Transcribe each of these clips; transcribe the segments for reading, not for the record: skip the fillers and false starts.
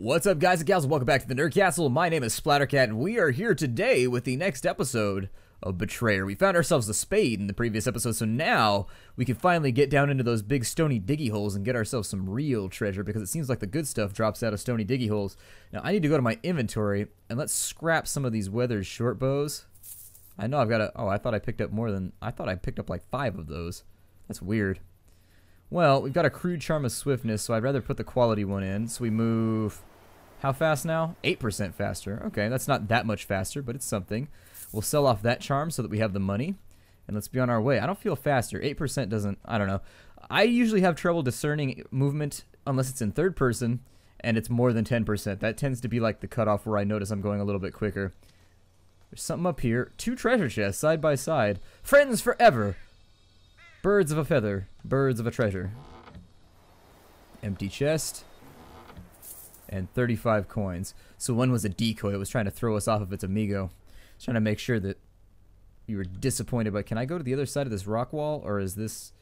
What's up, guys and gals? Welcome back to the Nerd Castle. My name is Splattercat, and we are here today with the next episode of Betrayer. We found ourselves a spade in the previous episode, so now we can finally get down into those big stony diggy holes and get ourselves some real treasure, because it seems like the good stuff drops out of stony diggy holes. Now, I need to go to my inventory, and let's scrap some of these weathered short bows. I know I've got oh, I thought I picked up more than, I thought I picked up like 5 of those. That's weird. Well, we've got a crude charm of swiftness, so I'd rather put the quality one in. So we move, how fast now? 8% faster. Okay, that's not that much faster, but it's something. We'll sell off that charm so that we have the money, and let's be on our way. I don't feel faster. 8% doesn't, I don't know. I usually have trouble discerning movement unless it's in third person, and it's more than 10%. That tends to be like the cutoff where I notice I'm going a little bit quicker. There's something up here. 2 treasure chests side by side. Friends forever. Birds of a feather, birds of a treasure. Empty chest. And 35 coins. So one was a decoy. It was trying to throw us off of its amigo. It's trying to make sure that you were disappointed. But can I go to the other side of this rock wall? Or is this,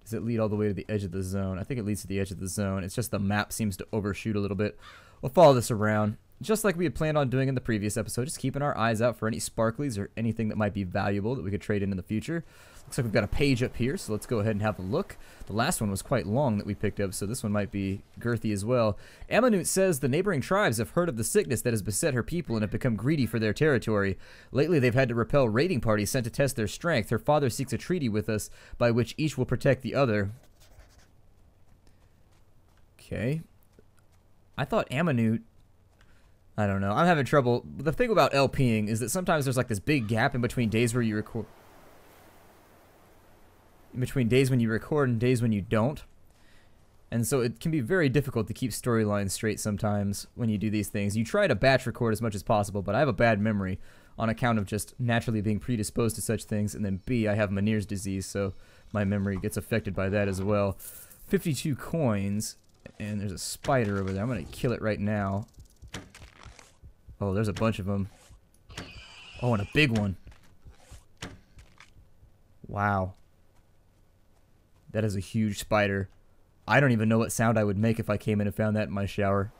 does it lead all the way to the edge of the zone? I think it leads to the edge of the zone. It's just the map seems to overshoot a little bit. We'll follow this around, just like we had planned on doing in the previous episode. Just keeping our eyes out for any sparklies or anything that might be valuable that we could trade in the future. Looks like we've got a page up here, so let's go ahead and have a look. The last one was quite long that we picked up, so this one might be girthy as well. Amanut says the neighboring tribes have heard of the sickness that has beset her people and have become greedy for their territory. Lately, they've had to repel raiding parties sent to test their strength. Her father seeks a treaty with us by which each will protect the other. Okay. I thought Amanut, I don't know. I'm having trouble. The thing about LPing is that sometimes there's like this big gap in between days where you record. In between days when you record and days when you don't. And so it can be very difficult to keep storylines straight sometimes when you do these things. You try to batch record as much as possible, but I have a bad memory on account of just naturally being predisposed to such things. And then B, I have Meniere's disease, so my memory gets affected by that as well. 52 coins, and there's a spider over there. I'm going to kill it right now. Oh, there's a bunch of them. Oh, and a big one. Wow. That is a huge spider. I don't even know what sound I would make if I came in and found that in my shower.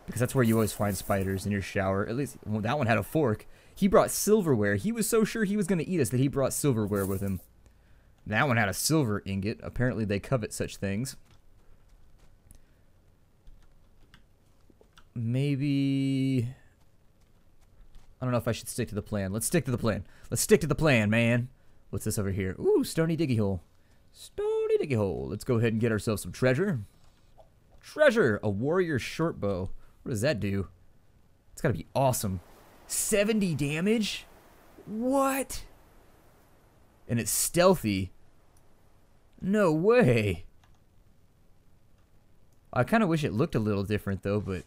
Because that's where you always find spiders, in your shower. At least, well, that one had a fork. He brought silverware. He was so sure he was going to eat us that he brought silverware with him. That one had a silver ingot. Apparently they covet such things. Maybe... I don't know if I should stick to the plan. Let's stick to the plan. Let's stick to the plan, man. What's this over here? Ooh, stony diggy hole. Stony diggy hole. Let's go ahead and get ourselves some treasure. Treasure! A warrior short bow. What does that do? It's gotta be awesome. 70 damage? What? And it's stealthy. No way. I kind of wish it looked a little different though, but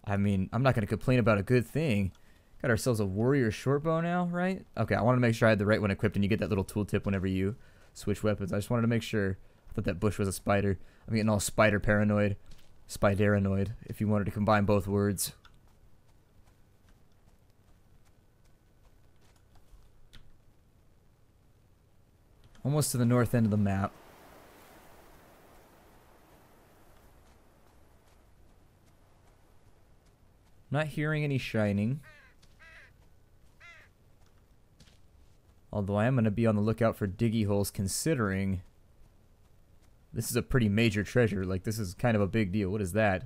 I mean, I'm not gonna complain about a good thing. Got ourselves a warrior short bow now, right? Okay, I wanted to make sure I had the right one equipped, and you get that little tooltip whenever you switch weapons. I just wanted to make sure. I thought that bush was a spider. I'm getting all spider paranoid. Spideranoid, if you wanted to combine both words. Almost to the north end of the map. Not hearing any shining. Although I am going to be on the lookout for diggy holes, considering this is a pretty major treasure. Like, this is kind of a big deal. What is that?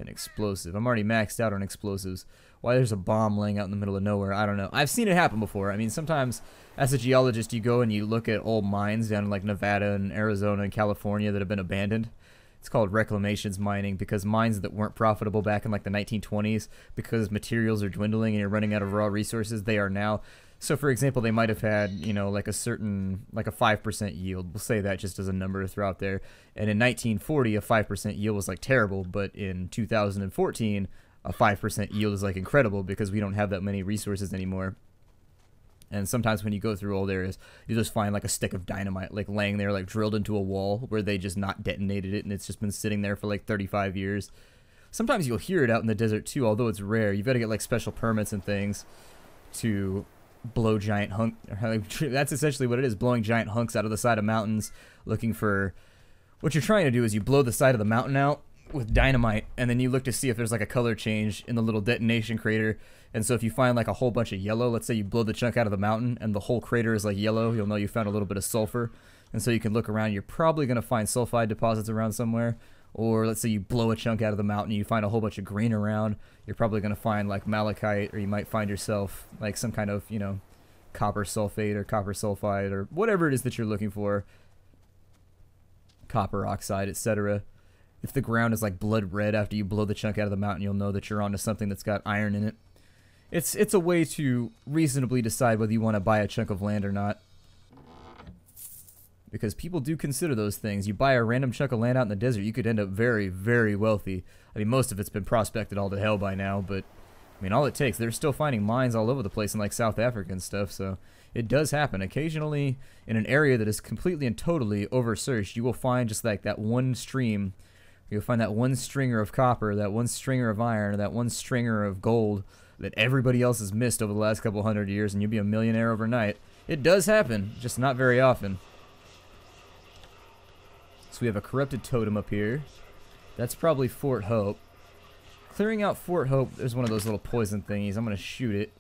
An explosive. I'm already maxed out on explosives. Why there's a bomb laying out in the middle of nowhere, I don't know. I've seen it happen before. I mean, sometimes as a geologist, you go and you look at old mines down in like Nevada and Arizona and California that have been abandoned. It's called reclamations mining, because mines that weren't profitable back in like the 1920s, because materials are dwindling and you're running out of raw resources, they are now. So for example, they might have had, you know, like a certain, like a 5% yield. We'll say that just as a number to throw out there. And in 1940, a 5% yield was like terrible, but in 2014, a 5% yield is like incredible, because we don't have that many resources anymore. And sometimes when you go through old areas, you just find like a stick of dynamite like laying there, like drilled into a wall where they just not detonated it, and it's just been sitting there for like 35 years. Sometimes you'll hear it out in the desert too, although it's rare. You've got to get like special permits and things to blow giant hunk. That's essentially what it is, blowing giant hunks out of the side of mountains, looking for What you're trying to do is you blow the side of the mountain out with dynamite, and then you look to see if there's like a color change in the little detonation crater. And so if you find like a whole bunch of yellow, let's say you blow the chunk out of the mountain and the whole crater is like yellow, you'll know you found a little bit of sulfur. And so you can look around, you're probably going to find sulfide deposits around somewhere. Or let's say you blow a chunk out of the mountain and you find a whole bunch of green around, you're probably going to find like malachite, or you might find yourself like some kind of, you know, copper sulfate or copper sulfide or whatever it is that you're looking for. Copper oxide, etc. If the ground is like blood red after you blow the chunk out of the mountain, you'll know that you're onto something that's got iron in it. It's a way to reasonably decide whether you want to buy a chunk of land or not. Because people do consider those things. You buy a random chunk of land out in the desert, you could end up very, very wealthy. I mean, most of it's been prospected all to hell by now, but I mean, all it takes, they're still finding mines all over the place in like South Africa and stuff, so it does happen. Occasionally, in an area that is completely and totally oversearched, you will find just like that one stream. You'll find that one stringer of copper, that one stringer of iron, or that one stringer of gold that everybody else has missed over the last couple hundred years, and you'll be a millionaire overnight. It does happen, just not very often. So we have a corrupted totem up here. That's probably Fort Hope. Clearing out Fort Hope, there's one of those little poison thingies. I'm going to shoot it.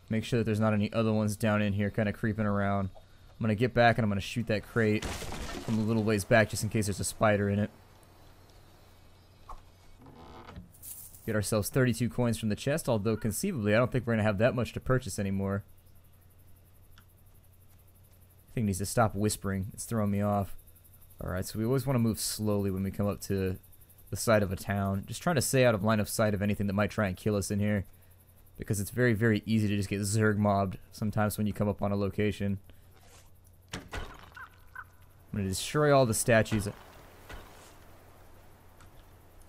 Make sure that there's not any other ones down in here kind of creeping around. I'm going to get back and I'm going to shoot that crate from a little ways back just in case there's a spider in it. Get ourselves 32 coins from the chest, although conceivably I don't think we're going to have that much to purchase anymore. I think it needs to stop whispering. It's throwing me off. Alright, so we always want to move slowly when we come up to the side of a town. Just trying to stay out of line of sight of anything that might try and kill us in here. Because it's very, very easy to just get zerg mobbed sometimes when you come up on a location. I'm going to destroy all the statues.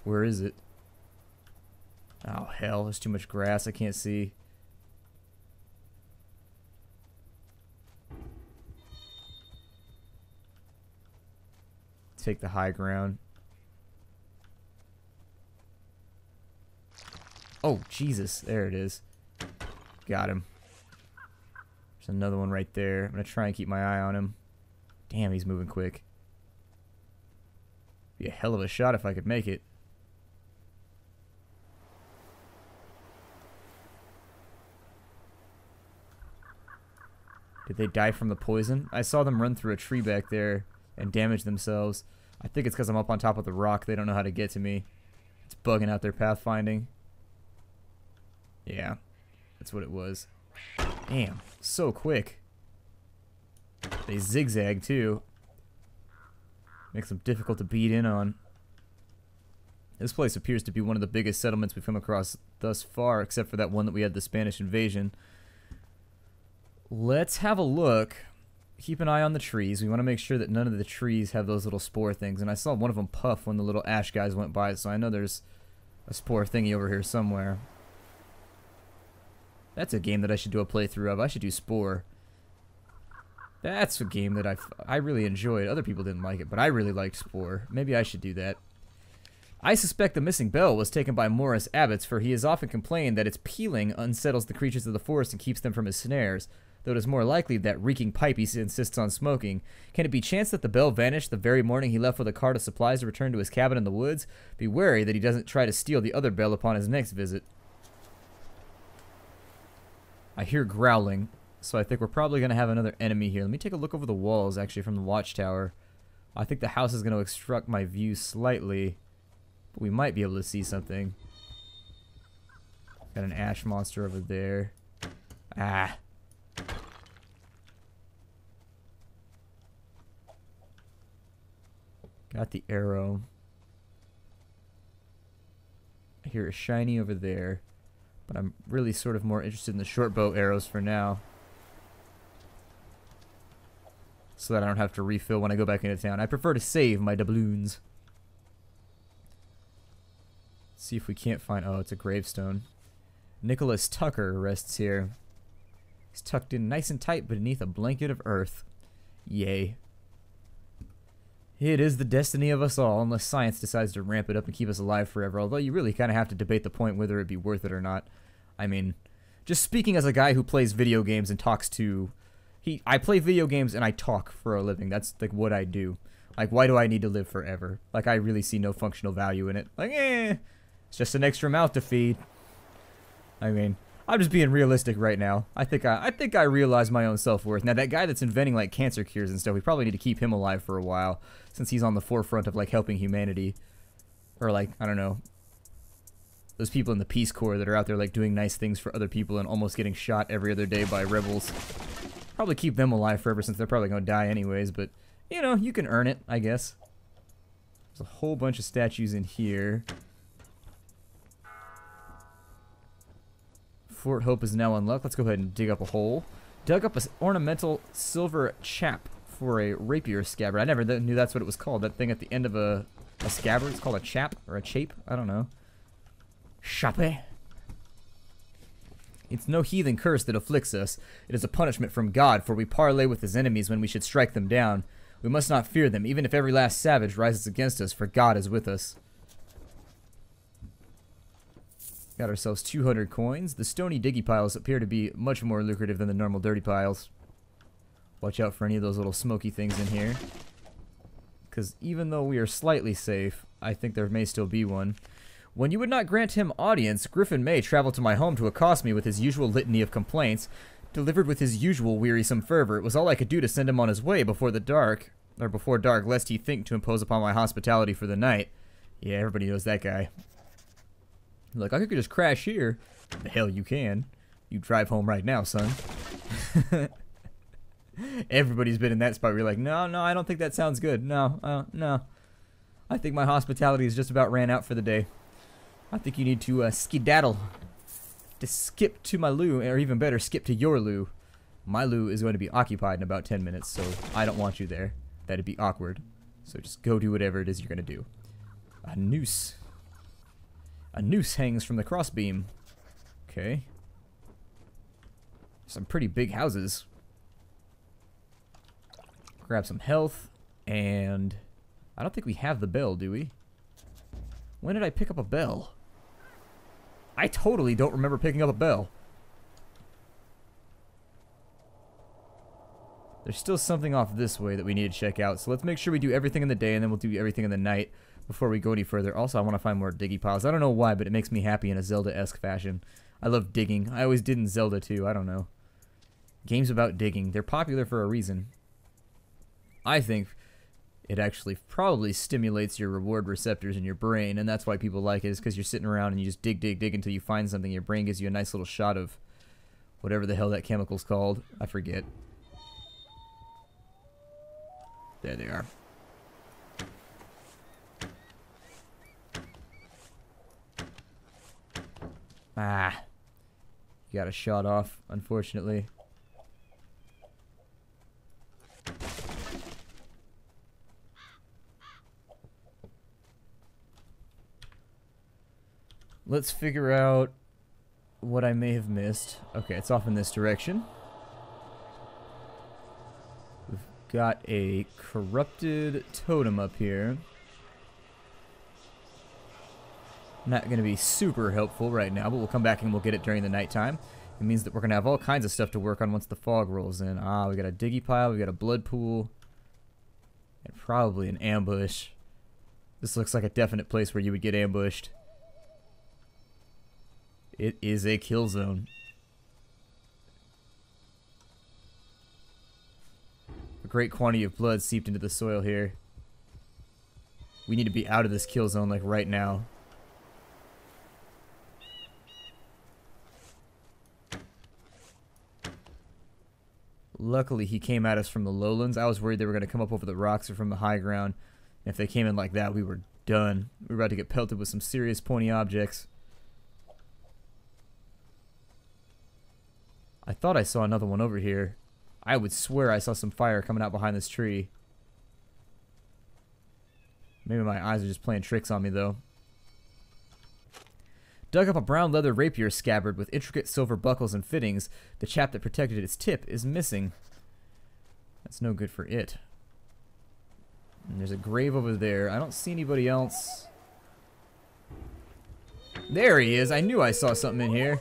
Where is it? Oh, hell. There's too much grass. I can't see. Take the high ground. Oh, Jesus. There it is. Got him. There's another one right there. I'm going to try and keep my eye on him. Damn, he's moving quick. Be a hell of a shot if I could make it. Did they die from the poison? I saw them run through a tree back there and damage themselves. I think it's because I'm up on top of the rock. They don't know how to get to me. It's bugging out their pathfinding. Yeah, that's what it was. Damn, so quick. They zigzag too. Makes them difficult to beat in on. This place appears to be one of the biggest settlements we've come across thus far, except for that one that we had the Spanish invasion. Let's have a look. Keep an eye on the trees. We want to make sure that none of the trees have those little spore things. And I saw one of them puff when the little ash guys went by, so I know there's a spore thingy over here somewhere. That's a game that I should do a playthrough of. I should do Spore. That's a game that I really enjoyed. Other people didn't like it, but I really liked Spore. Maybe I should do that. I suspect the missing bell was taken by Morris Abbots, for he has often complained that its peeling unsettles the creatures of the forest and keeps them from his snares. Though it is more likely that reeking pipe he insists on smoking. Can it be chance that the bell vanished the very morning he left with a cart of supplies to return to his cabin in the woods? Be wary that he doesn't try to steal the other bell upon his next visit. I hear growling, so I think we're probably going to have another enemy here. Let me take a look over the walls, actually, from the watchtower. I think the house is going to obstruct my view slightly, but we might be able to see something. Got an ash monster over there. Ah. Got the arrow. I hear a shiny over there. But I'm really sort of more interested in the short bow arrows for now. So that I don't have to refill when I go back into town. I prefer to save my doubloons. See if we can't find... Oh, it's a gravestone. Nicholas Tucker rests here. He's tucked in nice and tight beneath a blanket of earth. Yay. It is the destiny of us all, unless science decides to ramp it up and keep us alive forever, although you really kind of have to debate the point whether it'd be worth it or not. I mean, just speaking as a guy who plays video games and talks to... I play video games and I talk for a living. That's like what I do. Like, why do I need to live forever? Like, I really see no functional value in it. Like, it's just an extra mouth to feed. I mean, I'm just being realistic right now. I think I realize my own self-worth. Now, that guy that's inventing, like, cancer cures and stuff, we probably need to keep him alive for a while, since he's on the forefront of, like, helping humanity. Or, like, I don't know, those people in the Peace Corps that are out there, like, doing nice things for other people and almost getting shot every other day by rebels. Probably keep them alive forever, since they're probably going to die anyways, but, you know, you can earn it, I guess. There's a whole bunch of statues in here. Fort Hope is now unlocked. Let's go ahead and dig up a hole. Dug up an ornamental silver chap for a rapier scabbard. I never knew that's what it was called. That thing at the end of a scabbard. It's called a chap or a chape. I don't know. Chape. It's no heathen curse that afflicts us. It is a punishment from God, for we parley with his enemies when we should strike them down. We must not fear them, even if every last savage rises against us, for God is with us. Got ourselves 200 coins. The stony diggy piles appear to be much more lucrative than the normal dirty piles. Watch out for any of those little smoky things in here. Because even though we are slightly safe, I think there may still be one. When you would not grant him audience, Griffin May traveled to my home to accost me with his usual litany of complaints, delivered with his usual wearisome fervor. It was all I could do to send him on his way before dark, lest he think to impose upon my hospitality for the night. Yeah, everybody knows that guy. Look, I could just crash here. The hell you can. You drive home right now, son. Everybody's been in that spot where you're like, no, I don't think that sounds good. No. I think my hospitality is just about ran out for the day. I think you need to skedaddle. To skip to my loo, or even better, skip to your loo. My loo is going to be occupied in about 10 minutes, so I don't want you there. That'd be awkward. So just go do whatever it is you're going to do. A noose. A noose hangs from the crossbeam. Okay. Some pretty big houses. Grab some health. And I don't think we have the bell, do we? When did I pick up a bell? I totally don't remember picking up a bell. There's still something off this way that we need to check out. So let's make sure we do everything in the day and then we'll do everything in the night before we go any further. Also, I want to find more diggy piles. I don't know why, but it makes me happy in a Zelda-esque fashion. I love digging. I always did in Zelda too. I don't know. Games about digging. They're popular for a reason. I think it actually probably stimulates your reward receptors in your brain, and that's why people like it, is because you're sitting around and you just dig until you find something. Your brain gives you a nice little shot of whatever the hell that chemical's called. I forget. There they are. Ah. You got a shot off, unfortunately. Let's figure out what I may have missed. Okay, it's off in this direction. We've got a corrupted totem up here. Not going to be super helpful right now, but we'll come back and we'll get it during the nighttime. It means that we're going to have all kinds of stuff to work on once the fog rolls in. Ah, we got a diggy pile, we got a blood pool, and probably an ambush. This looks like a definite place where you would get ambushed. It is a kill zone. A great quantity of blood seeped into the soil here. We need to be out of this kill zone like right now. Luckily, he came at us from the lowlands. I was worried they were going to come up over the rocks or from the high ground. And if they came in like that, we were done. We were about to get pelted with some serious pointy objects. I thought I saw another one over here. I would swear I saw some fire coming out behind this tree. Maybe my eyes are just playing tricks on me, though. Dug up a brown leather rapier scabbard with intricate silver buckles and fittings. The chap that protected its tip is missing. That's no good for it. And there's a grave over there. I don't see anybody else. There he is. I knew I saw something in here.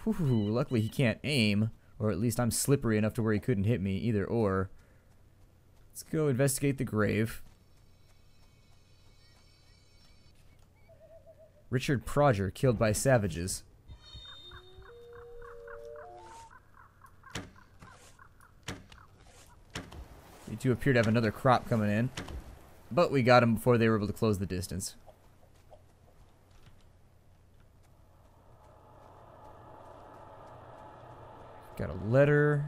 Whew, luckily he can't aim. Or at least I'm slippery enough to where he couldn't hit me. Either or. Let's go investigate the grave. Richard Prodger killed by savages. You two appear to have another crop coming in. But we got them before they were able to close the distance. Got a letter.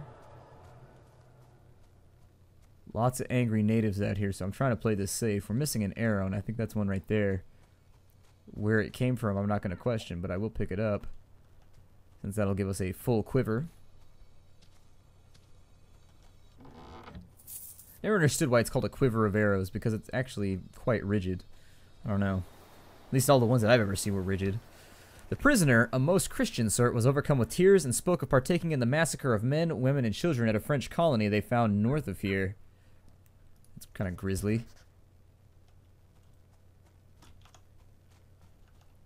Lots of angry natives out here, so I'm trying to play this safe. We're missing an arrow, and I think that's one right there. Where it came from, I'm not going to question, but I will pick it up, since that'll give us a full quiver. Never understood why it's called a quiver of arrows, because it's actually quite rigid. I don't know. At least all the ones that I've ever seen were rigid. The prisoner, a most Christian sort, was overcome with tears and spoke of partaking in the massacre of men, women, and children at a French colony they found north of here. It's kind of grisly.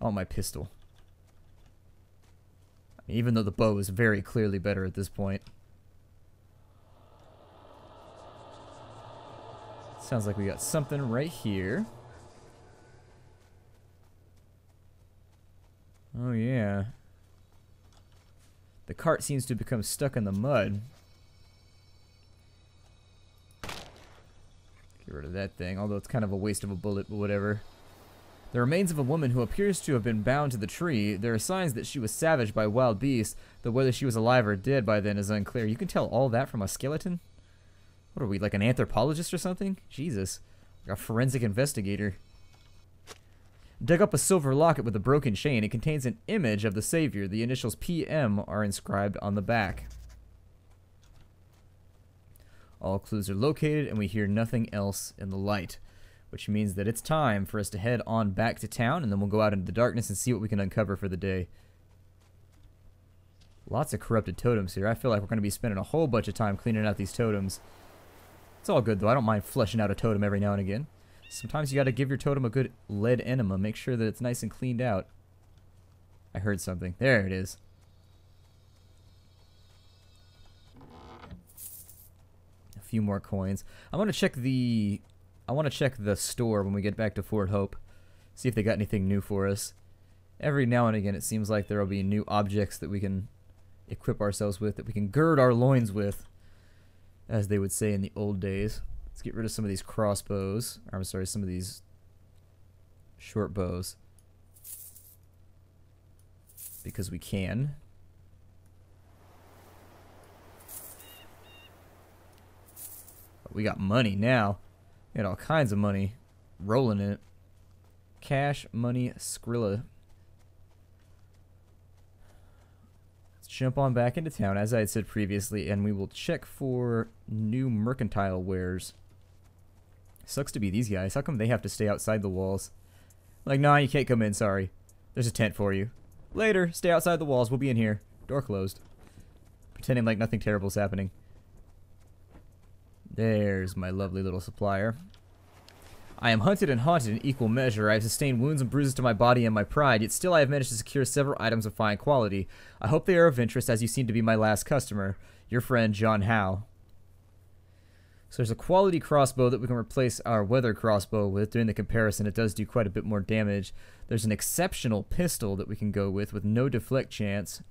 Oh, my pistol. Even though the bow is very clearly better at this point. Sounds like we got something right here. Oh, yeah. The cart seems to become stuck in the mud. Get rid of that thing, although it's kind of a waste of a bullet, but whatever. The remains of a woman who appears to have been bound to the tree. There are signs that she was savaged by wild beasts, though whether she was alive or dead by then is unclear. You can tell all that from a skeleton? What are we, like an anthropologist or something? Jesus. Like a forensic investigator. Dug up a silver locket with a broken chain. It contains an image of the Savior. The initials PM are inscribed on the back. All clues are located, and we hear nothing else in the light, which means that it's time for us to head on back to town, and then we'll go out into the darkness and see what we can uncover for the day. Lots of corrupted totems here. I feel like we're going to be spending a whole bunch of time cleaning out these totems. It's all good, though. I don't mind fleshing out a totem every now and again. Sometimes you got to give your totem a good lead enema. Make sure that it's nice and cleaned out. I heard something. There it is. A few more coins. I want to check the store when we get back to Fort Hope. See if they got anything new for us. Every now and again it seems like there will be new objects that we can equip ourselves with, that we can gird our loins with, as they would say in the old days. Let's get rid of some of these crossbows. Or, I'm sorry, some of these short bows. Because we can. But we got money now. We got all kinds of money rolling in it. Cash, money, Skrilla. Let's jump on back into town, as I had said previously, and we will check for new mercantile wares. Sucks to be these guys. How come they have to stay outside the walls? Like, nah, you can't come in, sorry. There's a tent for you. Later, stay outside the walls, we'll be in here. Door closed. Pretending like nothing terrible's happening. There's my lovely little supplier. I am hunted and haunted in equal measure. I have sustained wounds and bruises to my body and my pride, yet still I have managed to secure several items of fine quality. I hope they are of interest, as you seem to be my last customer. Your friend, John Howe. So there's a quality crossbow that we can replace our weather crossbow with. Doing the comparison, it does do quite a bit more damage. There's an exceptional pistol that we can go with no deflect chance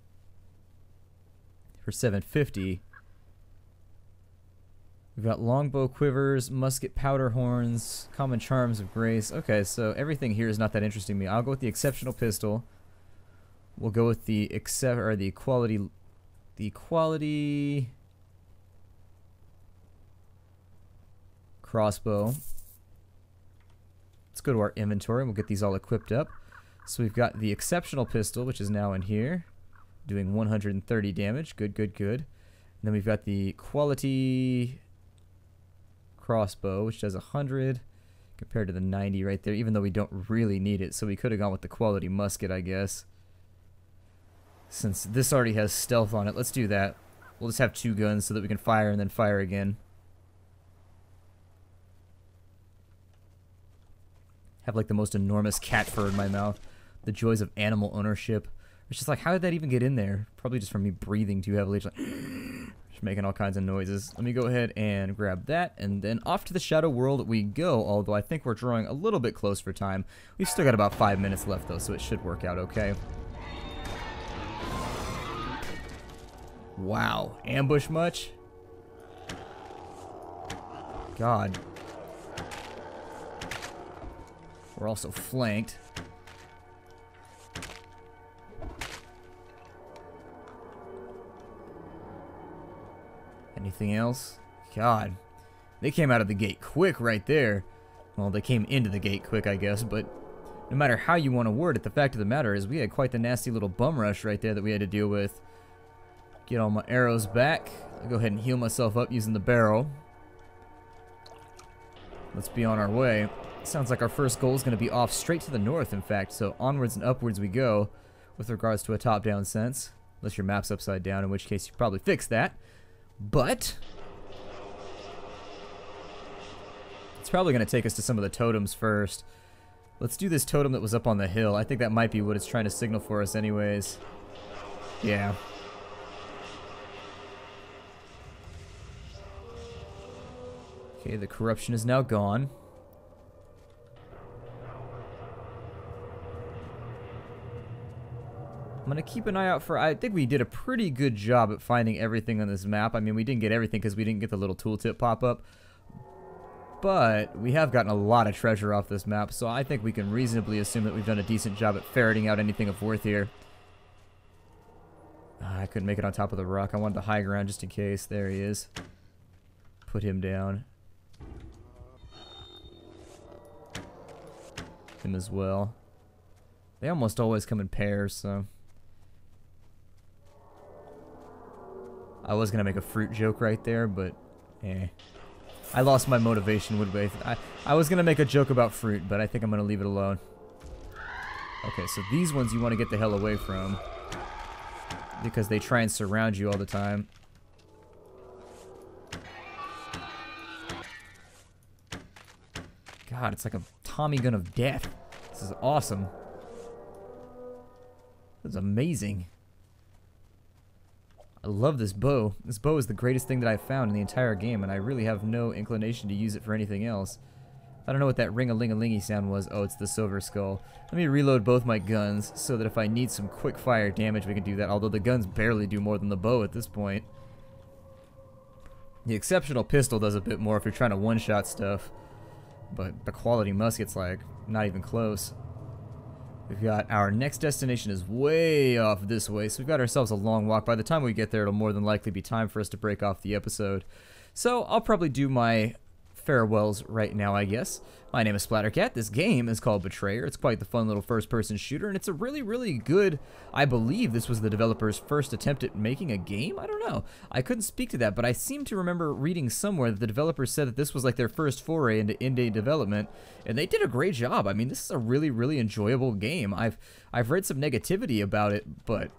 for $750. We've got longbow quivers, musket powder horns, common charms of grace. Okay, so everything here is not that interesting to me. I'll go with the exceptional pistol. We'll go with the quality crossbow. Let's go to our inventory and we'll get these all equipped up. So we've got the exceptional pistol, which is now in here, doing 130 damage. Good, good, good. And then we've got the quality crossbow, which does 100 compared to the 90 right there, even though we don't really need it. So we could have gone with the quality musket, I guess. Since this already has stealth on it, let's do that. We'll just have two guns so that we can fire and then fire again. Have like the most enormous cat fur in my mouth. The joys of animal ownership. It's just like, how did that even get in there? Probably just from me breathing too heavily. Just like, It's making all kinds of noises. Let me go ahead and grab that, and then off to the Shadow World we go, although I think we're drawing a little bit close for time. We've still got about 5 minutes left, though, so it should work out okay. Wow. Ambush much? God. We're also flanked. Anything else? God. They came out of the gate quick right there. Well, they came into the gate quick, I guess, but no matter how you want to word it, the fact of the matter is we had quite the nasty little bum rush right there that we had to deal with. Get all my arrows back. I'll go ahead and heal myself up using the barrel. Let's be on our way. Sounds like our first goal is going to be off straight to the north, in fact, so onwards and upwards we go with regards to a top-down sense. Unless your map's upside down, in which case you probably fix that. But it's probably going to take us to some of the totems first. Let's do this totem that was up on the hill. I think that might be what it's trying to signal for us anyways. Yeah. Okay, the corruption is now gone. I'm going to keep an eye out for... I think we did a pretty good job at finding everything on this map. I mean, we didn't get everything because we didn't get the little tooltip pop-up. But we have gotten a lot of treasure off this map, so I think we can reasonably assume that we've done a decent job at ferreting out anything of worth here. I couldn't make it on top of the rock. I wanted the high ground just in case. There he is. Put him down. Him as well. They almost always come in pairs, so... I was gonna make a fruit joke right there, but I lost my motivation midway. I was gonna make a joke about fruit, but I think I'm gonna leave it alone. Okay, so these ones you want to get the hell away from because they try and surround you all the time. God, it's like a Tommy gun of death. This is awesome. This is amazing. I love this bow. This bow is the greatest thing that I've found in the entire game, and I really have no inclination to use it for anything else. I don't know what that ring-a-ling-a-lingy sound was. Oh, it's the silver skull. Let me reload both my guns so that if I need some quick fire damage, we can do that, although the guns barely do more than the bow at this point. The exceptional pistol does a bit more if you're trying to one-shot stuff, but the quality musket's like not even close. We've got our next destination is way off this way, so we've got ourselves a long walk. By the time we get there, it'll more than likely be time for us to break off the episode. So I'll probably do my farewells right now, I guess. My name is Splattercat. This game is called Betrayer. It's quite the fun little first-person shooter, and it's a really, really good... I believe this was the developer's first attempt at making a game? I don't know. I couldn't speak to that, but I seem to remember reading somewhere that the developers said that this was like their first foray into indie development, and they did a great job. I mean, this is a really, really enjoyable game. I've read some negativity about it, but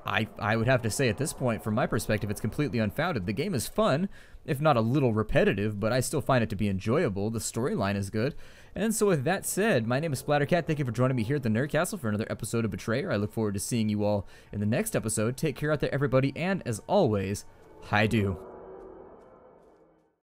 I would have to say at this point, from my perspective, it's completely unfounded. The game is fun, if not a little repetitive, but I still find it to be enjoyable. The storyline is good. And so with that said, my name is Splattercat. Thank you for joining me here at the Nerd Castle for another episode of Betrayer. I look forward to seeing you all in the next episode. Take care out there, everybody, and as always, hi-do.